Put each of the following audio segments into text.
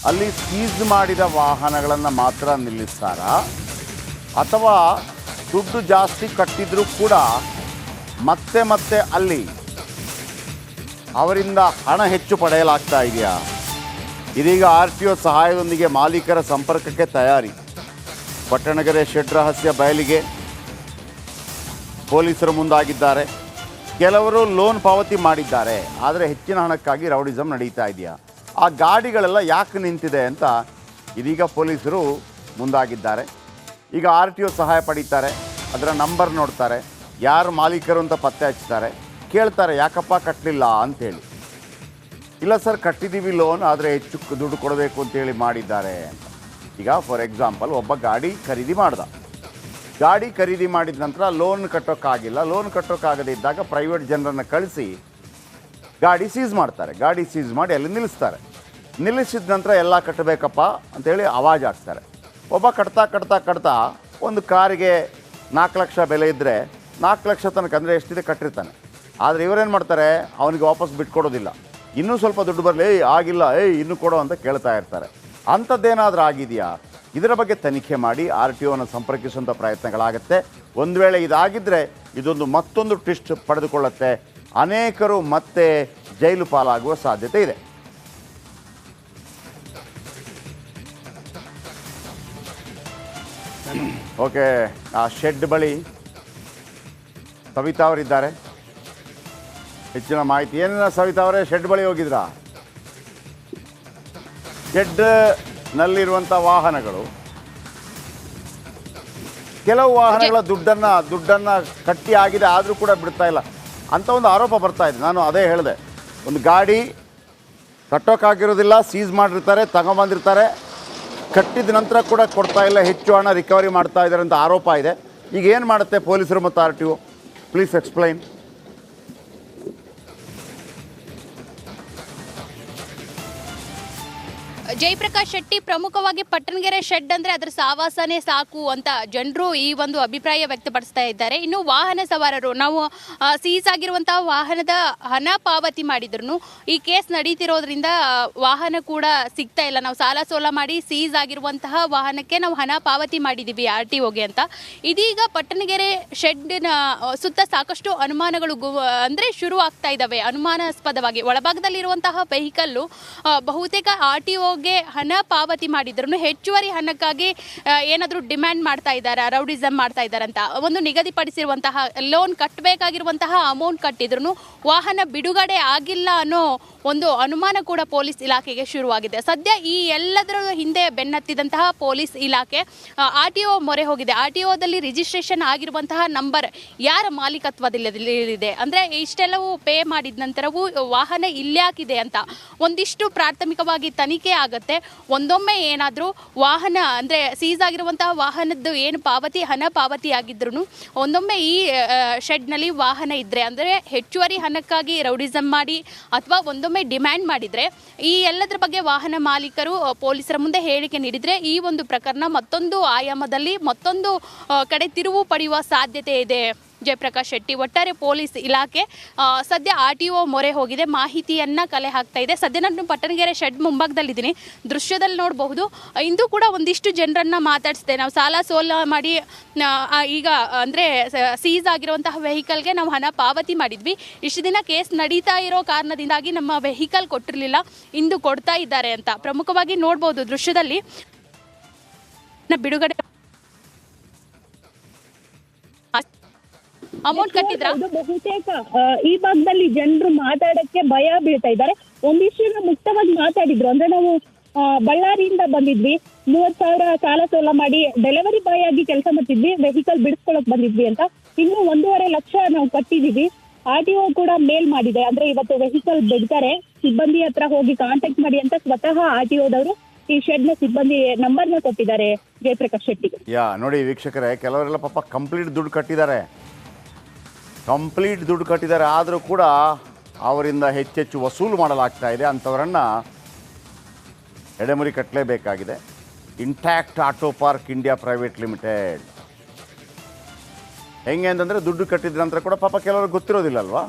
ಅಲ್ಲಿ ಸೀಸ್ ಮಾಡಿದ ವಾಹನಗಳನ್ನು ಮಾತ್ರ ನಿಲ್ಲಿಸ್ತಾರಾ ಅಥವಾ ದುಡ್ಡು ಜಾಸ್ತಿ ಕಟ್ಟಿದ್ರೂ ಕೂಡ ಮತ್ತೆ ಮತ್ತೆ ಅಲ್ಲಿ ಅವರಿಂದ ಹಣ ಹೆಚ್ಚು ಪಡೆಯಲಾಗ್ತಾ ಇದೆಯಾ? ಇದೀಗ RTO ಸಹಾಯದೊಂದಿಗೆ ಮಾಲೀಕರ ಸಂಪರ್ಕಕ್ಕೆ ತಯಾರಿ. ಪಟ್ಟಣಗೆರೆ ಶೆಡ್ ರಹಸ್ಯ ಬಯಲಿಗೆ ಪೊಲೀಸರು ಮುಂದಾಗಿದ್ದಾರೆ. ಕೆಲವರು ಲೋನ್ ಪಾವತಿ ಮಾಡಿದ್ದಾರೆ, ಆದರೆ ಹೆಚ್ಚಿನ ಹಣಕ್ಕಾಗಿ ರೌಡಿಸಮ್ ನಡೀತಾ ಇದೆಯಾ? ಆ ಗಾಡಿಗಳೆಲ್ಲ ಯಾಕೆ ನಿಂತಿದೆ ಅಂತ ಇದೀಗ ಪೊಲೀಸರು ಮುಂದಾಗಿದ್ದಾರೆ. ಈಗ RTO ಸಹಾಯ ಪಡೀತಾರೆ, ಅದರ ನಂಬರ್ ನೋಡ್ತಾರೆ, ಯಾರು ಮಾಲೀಕರು ಅಂತ ಪತ್ತೆ ಹಚ್ತಾರೆ, ಕೇಳ್ತಾರೆ ಯಾಕಪ್ಪ ಕಟ್ಟಲಿಲ್ಲ ಅಂಥೇಳಿ. ಇಲ್ಲ ಸರ್ ಕಟ್ಟಿದ್ದೀವಿ ಲೋನ್, ಆದರೆ ಹೆಚ್ಚು ದುಡ್ಡು ಕೊಡಬೇಕು ಅಂತೇಳಿ ಮಾಡಿದ್ದಾರೆ ಅಂತ. ಈಗ ಫಾರ್ ಎಕ್ಸಾಂಪಲ್ ಒಬ್ಬ ಗಾಡಿ ಖರೀದಿ ಮಾಡ್ದ, ಗಾಡಿ ಖರೀದಿ ಮಾಡಿದ ನಂತರ ಲೋನ್ ಕಟ್ಟೋಕ್ಕಾಗಿಲ್ಲ, ಲೋನ್ ಕಟ್ಟೋಕ್ಕಾಗದೇ ಇದ್ದಾಗ ಪ್ರೈವೇಟ್ ಜನರನ್ನು ಕಳಿಸಿ ಗಾಡಿ ಸೀಸ್ ಮಾಡ್ತಾರೆ. ಗಾಡಿ ಸೀಸ್ ಮಾಡಿ ಅಲ್ಲಿ ನಿಲ್ಲಿಸ್ತಾರೆ. ನಿಲ್ಲಿಸಿದ ನಂತರ ಎಲ್ಲ ಕಟ್ಟಬೇಕಪ್ಪ ಅಂಥೇಳಿ ಆವಾಜ್ ಹಾಕ್ತಾರೆ. ಒಬ್ಬ ಕಟ್ತಾ ಒಂದು ಕಾರಿಗೆ 4 ಲಕ್ಷ ಬೆಲೆ ಇದ್ದರೆ 4 ಲಕ್ಷ ತನಕ ಅಂದರೆ ಎಷ್ಟಿದೆ ಕಟ್ಟಿರ್ತಾನೆ. ಆದರೆ ಇವರೇನು ಮಾಡ್ತಾರೆ, ಅವನಿಗೆ ವಾಪಸ್ ಬಿಟ್ಕೊಡೋದಿಲ್ಲ. ಇನ್ನೂ ಸ್ವಲ್ಪ ದುಡ್ಡು ಬರಲಿ, ಆಗಿಲ್ಲ, ಇನ್ನೂ ಕೊಡೋ ಅಂತ ಕೇಳ್ತಾ ಇರ್ತಾರೆ. ಅಂಥದ್ದೇನಾದರೂ ಆಗಿದೆಯಾ? ಇದರ ಬಗ್ಗೆ ತನಿಖೆ ಮಾಡಿ RTOನ ಸಂಪರ್ಕಿಸುವಂಥ ಪ್ರಯತ್ನಗಳಾಗುತ್ತೆ. ಒಂದು ವೇಳೆ ಇದಾಗಿದ್ದರೆ ಇದೊಂದು ಮತ್ತೊಂದು ಟ್ವಿಸ್ಟ್ ಪಡೆದುಕೊಳ್ಳುತ್ತೆ. ಅನೇಕರು ಮತ್ತೆ ಜೈಲು ಪಾಲಾಗುವ ಸಾಧ್ಯತೆ ಇದೆ. ಓಕೆ, ಆ ಶೆಡ್ ಬಳಿ ಸವಿತಾ ಅವರಿದ್ದಾರೆ. ಹೆಚ್ಚಿನ ಮಾಹಿತಿ ಏನಿಲ್ಲ. ಸವಿತಾ ಅವರೇ, ಶೆಡ್ ಬಳಿ ಹೋಗಿದ್ರಾ? ಶೆಡ್ನಲ್ಲಿರುವಂಥ ವಾಹನಗಳು, ಕೆಲವು ವಾಹನಗಳ ದುಡ್ಡನ್ನು ಕಟ್ಟಿ ಆಗಿದೆ ಆದರೂ ಕೂಡ ಬಿಡ್ತಾ ಇಲ್ಲ ಅಂತ ಒಂದು ಆರೋಪ ಬರ್ತಾ ಇದೆ. ನಾನು ಅದೇ ಹೇಳಿದೆ, ಒಂದು ಗಾಡಿ ಕಟ್ಟೋಕ್ಕಾಗಿರೋದಿಲ್ಲ, ಸೀಸ್ ಮಾಡಿರ್ತಾರೆ, ತಗೊಂಬಂದಿರ್ತಾರೆ, ಕಟ್ಟಿದ ನಂತರ ಕೂಡ ಕೊಡ್ತಾ ಇಲ್ಲ, ಹೆಚ್ಚು ಹಣ ರಿಕವರಿ ಮಾಡ್ತಾ ಇದ್ದಾರೆ ಅಂತ ಆರೋಪ ಇದೆ. ಈಗ ಏನು ಮಾಡುತ್ತೆ ಪೊಲೀಸರು ಮತ್ತು RTO? Please explain. Jayaprakash Shetty, ಪ್ರಮುಖವಾಗಿ ಪಟ್ಟಣಗೆರೆ ಶೆಡ್ ಅಂದರೆ ಅದರ ಸಾವಾಸನೆ ಸಾಕು ಅಂತ ಜನರು ಈ ಒಂದು ಅಭಿಪ್ರಾಯ ವ್ಯಕ್ತಪಡಿಸ್ತಾ ಇದ್ದಾರೆ. ಇನ್ನು ವಾಹನ ಸವಾರರು, ನಾವು ಸೀಸ್ ಆಗಿರುವಂತಹ ವಾಹನದ ಹಣ ಪಾವತಿ ಮಾಡಿದ್ರು ಈ ಕೇಸ್ ನಡೀತಿರೋದ್ರಿಂದ ವಾಹನ ಕೂಡ ಸಿಗ್ತಾ ಇಲ್ಲ. ನಾವು ಸಾಲ ಸೋಲ ಮಾಡಿ ಸೀಸ್ ಆಗಿರುವಂತಹ ವಾಹನಕ್ಕೆ ನಾವು ಹಣ ಪಾವತಿ ಮಾಡಿದ್ದೀವಿ RTOಗೆ ಅಂತ. ಇದೀಗ ಪಟ್ಟಣಗೆರೆ ಶೆಡ್ನ ಸುತ್ತ ಸಾಕಷ್ಟು ಅನುಮಾನಗಳು ಅಂದರೆ ಶುರು ಆಗ್ತಾ ಇದ್ದಾವೆ. ಅನುಮಾನಾಸ್ಪದವಾಗಿ ಒಳಭಾಗದಲ್ಲಿರುವಂತಹ ವೆಹಿಕಲ್ಲು ಬಹುತೇಕ RTOಗೆ ಹಣ ಪಾವತಿ ಮಾಡಿದ್ರು ಹೆಚ್ಚುವರಿ ಹಣಕ್ಕಾಗಿ ಏನಾದರೂ ಡಿಮ್ಯಾಂಡ್ ಮಾಡ್ತಾ ಇದ್ದಾರೆ, ರೌಡಿಸಮ್ ಮಾಡ್ತಾ ಇದ್ದಾರೆ ಅಂತ. ಒಂದು ನಿಗದಿಪಡಿಸಿರುವಂತಹ ಲೋನ್ ಕಟ್ಟಬೇಕಾಗಿರುವಂತಹ ಅಮೌಂಟ್ ಕಟ್ಟಿದ್ರು ವಾಹನ ಬಿಡುಗಡೆ ಆಗಿಲ್ಲ ಅನ್ನೋ ಒಂದು ಅನುಮಾನ ಕೂಡ ಪೊಲೀಸ್ ಇಲಾಖೆಗೆ ಶುರುವಾಗಿದೆ. ಸದ್ಯ ಈ ಎಲ್ಲದರ ಹಿಂದೆ ಬೆನ್ನತ್ತಿದಂತಹ ಪೊಲೀಸ್ ಇಲಾಖೆ RTO ಮೊರೆ ಹೋಗಿದೆ. RTOದಲ್ಲಿ ರಿಜಿಸ್ಟ್ರೇಷನ್ ಆಗಿರುವಂತಹ ನಂಬರ್ ಯಾರ ಮಾಲೀಕತ್ವದಲ್ಲಿದೆ ಅಂದರೆ ಇಷ್ಟೆಲ್ಲವೂ ಪೇ ಮಾಡಿದ ನಂತರವೂ ವಾಹನ ಇಲ್ಯಾಕಿದೆ ಅಂತ ಒಂದಿಷ್ಟು ಪ್ರಾಥಮಿಕವಾಗಿ ತನಿಖೆ ಆಗುತ್ತೆ. ಒಂದೊಮ್ಮೆ ಏನಾದರೂ ವಾಹನ ಅಂದರೆ ಸೀಸ್ ಆಗಿರುವಂತಹ ವಾಹನದ್ದು ಏನು ಹಣ ಪಾವತಿ ಆಗಿದ್ರು ಒಂದೊಮ್ಮೆ ಈ ಶೆಡ್ನಲ್ಲಿ ವಾಹನ ಇದ್ದರೆ ಅಂದರೆ ಹೆಚ್ಚುವರಿ ಹಣಕ್ಕಾಗಿ ರೌಡಿಸಮ್ ಮಾಡಿ ಅಥವಾ ಒಂದೊಮ್ಮೆ ಡಿಮ್ಯಾಂಡ್ ಮಾಡಿದರೆ ಈ ಎಲ್ಲದರ ಬಗ್ಗೆ ವಾಹನ ಮಾಲೀಕರು ಪೊಲೀಸರ ಮುಂದೆ ಹೇಳಿಕೆ ನೀಡಿದರೆ ಈ ಒಂದು ಪ್ರಕರಣ ಮತ್ತೊಂದು ಆಯಾಮದಲ್ಲಿ ಮತ್ತೊಂದು ಕಡೆ ತಿರುವು ಪಡೆಯುವ ಸಾಧ್ಯತೆ ಇದೆ. ಜಯಪ್ರಕಾಶ್ ಶೆಟ್ಟಿ, ಒಟ್ಟಾರೆ ಪೊಲೀಸ್ ಇಲಾಖೆ ಸದ್ಯ RTO ಮೊರೆ ಹೋಗಿದೆ, ಮಾಹಿತಿಯನ್ನು ಕಲೆ ಹಾಕ್ತಾ ಇದೆ. ಸದ್ಯ ನಾನು ಪಟ್ಟಣಗೆರೆ ಶೆಡ್ ಮುಂಭಾಗದಲ್ಲಿದ್ದೀನಿ, ದೃಶ್ಯದಲ್ಲಿ ನೋಡಬಹುದು. ಇಂದು ಕೂಡ ಒಂದಿಷ್ಟು ಜನರನ್ನು ಮಾತಾಡಿಸಿದೆ. ನಾವು ಸಾಲ ಸೋಲ ಮಾಡಿ ಈಗ ಅಂದರೆ ಸೀಸ್ ಆಗಿರುವಂತಹ ವೆಹಿಕಲ್ಗೆ ನಾವು ಹಣ ಪಾವತಿ ಮಾಡಿದ್ವಿ, ಇಷ್ಟು ದಿನ ಕೇಸ್ ನಡೀತಾ ಇರೋ ಕಾರಣದಿಂದಾಗಿ ನಮ್ಮ ವೆಹಿಕಲ್ ಕೊಟ್ಟಿರಲಿಲ್ಲ, ಇಂದು ಕೊಡ್ತಾ ಇದ್ದಾರೆ ಅಂತ ಪ್ರಮುಖವಾಗಿ ನೋಡ್ಬೋದು ದೃಶ್ಯದಲ್ಲಿ. ಬಿಡುಗಡೆ ಅಮೌಂಟ್ ಕಟ್ಟಿದ್ರ ಬಹುತೇಕ ಈ ಭಾಗದಲ್ಲಿ ಜನರು ಮಾತಾಡಕ್ಕೆ ಭಯ ಬೀಳ್ತಾ ಇದ್ದಾರೆ. ಒಂದಿಷ್ಟು ಮುಕ್ತವಾಗಿ ಮಾತಾಡಿದ್ರು. ಅಂದ್ರೆ ನಾವು ಬಳ್ಳಾರಿಯಿಂದ ಬಂದಿದ್ವಿ, 30,000 ಸಾಲ ಸೋಲ ಮಾಡಿ ಡೆಲಿವರಿ ಬಾಯ್ ಆಗಿ ಕೆಲಸ ಮಾಡ್ತಿದ್ವಿ, ವೆಹಿಕಲ್ ಬಿಡಿಸ್ಕೊಳಕ್ ಬಂದಿದ್ವಿ ಅಂತ. ಇನ್ನು 1.5 ಲಕ್ಷ ನಾವು ಕಟ್ಟಿದೀವಿ. RTO ಕೂಡ ಮೇಲ್ ಮಾಡಿದೆ, ಅಂದ್ರೆ ಇವತ್ತು ವೆಹಿಕಲ್ ಬಿಡ್ತಾರೆ, ಸಿಬ್ಬಂದಿ ಹತ್ರ ಹೋಗಿ ಕಾಂಟ್ಯಾಕ್ಟ್ ಮಾಡಿ ಅಂತ ಸ್ವತಃ RTOದವರು ಈ ಶೆಡ್ ನ ಸಿಬ್ಬಂದಿ ನಂಬರ್ನ ಕೊಟ್ಟಿದ್ದಾರೆ. ಜಯಪ್ರಕಾಶ್ ಶೆಟ್ಟಿ, ನೋಡಿ ವೀಕ್ಷಕರೇ, ಕೆಲವರೆಲ್ಲ ಪಾಪ ಕಂಪ್ಲೀಟ್ ದುಡ್ಡು ಕಟ್ಟಿದ್ದಾರೆ, ಆದರೂ ಕೂಡ ಅವರಿಂದ ಹೆಚ್ಚೆಚ್ಚು ವಸೂಲು ಮಾಡಲಾಗ್ತಾ ಇದೆ. ಅಂಥವರನ್ನು ಎಡೆಮುರಿ ಕಟ್ಟಲೇಬೇಕಾಗಿದೆ. Intact Auto Park India Private Limited ಹೆಂಗೆ ಅಂತಂದರೆ ದುಡ್ಡು ಕಟ್ಟಿದ ನಂತರ ಕೂಡ ಪಾಪ ಕೆಲವ್ರಿಗೆ ಗೊತ್ತಿರೋದಿಲ್ಲ ಅಲ್ವಾ.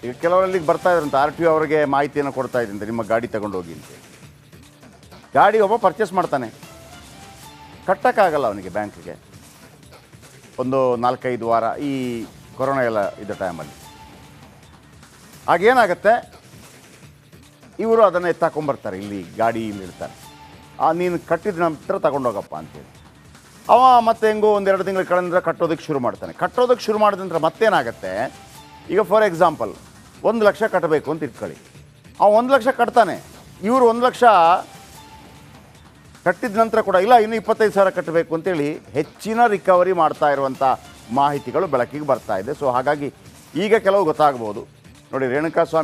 ಈಗ ಕೆಲವರಲ್ಲಿ ಬರ್ತಾ ಇದ್ರಂತ ಆರ್ ಟಿ ಒ ಅವರಿಗೆ ಮಾಹಿತಿಯನ್ನು ಕೊಡ್ತಾ ಇದ್ದಂತೆ ನಿಮ್ಮ ಗಾಡಿ ತಗೊಂಡೋಗಿ ಅಂತ. ಗಾಡಿ ಒಬ್ಬ ಪರ್ಚೇಸ್ ಮಾಡ್ತಾನೆ, ಕಟ್ಟೋಕ್ಕಾಗಲ್ಲ ಅವನಿಗೆ ಬ್ಯಾಂಕಿಗೆ ಒಂದು 4-5 ವಾರ ಈ ಕೊರೋನಾ ಎಲ್ಲ ಇದ್ದ ಟೈಮಲ್ಲಿ. ಆಗೇನಾಗತ್ತೆ, ಇವರು ಅದನ್ನು ಎತ್ತಾಕೊಂಬರ್ತಾರೆ, ಇಲ್ಲಿ ಗಾಡಿ ಇಲ್ಲಿ ಇರ್ತಾರೆ. ನೀನು ಕಟ್ಟಿದ ನಂತರ ತಗೊಂಡೋಗಪ್ಪ ಅಂತೇಳಿ ಅವ ಮತ್ತೆ ಹೆಂಗೋ 1-2 ತಿಂಗಳು ಕಳೆದ್ರೆ ಕಟ್ಟೋದಕ್ಕೆ ಶುರು ಮಾಡ್ತಾನೆ. ಕಟ್ಟೋದಕ್ಕೆ ಶುರು ಮಾಡಿದ ನಂತರ ಮತ್ತೇನಾಗತ್ತೆ, ಈಗ ಫಾರ್ ಎಕ್ಸಾಂಪಲ್ 1 ಲಕ್ಷ ಕಟ್ಟಬೇಕು ಅಂತ ಇಟ್ಕೊಳ್ಳಿ. 1 ಲಕ್ಷ ಕಟ್ತಾನೆ, ಇವರು 1 ಲಕ್ಷ ಕಟ್ಟಿದ ನಂತರ ಕೂಡ ಇಲ್ಲ ಇನ್ನೂ 25,000 ಕಟ್ಟಬೇಕು ಅಂತೇಳಿ ಹೆಚ್ಚಿನ ರಿಕವರಿ ಮಾಡ್ತಾ ಇರುವಂಥ ಮಾಹಿತಿಗಳು ಬೆಳಕಿಗೆ ಬರ್ತಾ ಇದೆ. ಸೊ ಹಾಗಾಗಿ ಈಗ ಕೆಲವು ಗೊತ್ತಾಗ್ಬೋದು ನೋಡಿ, ರೇಣುಕಾಸ್ವಾಮಿ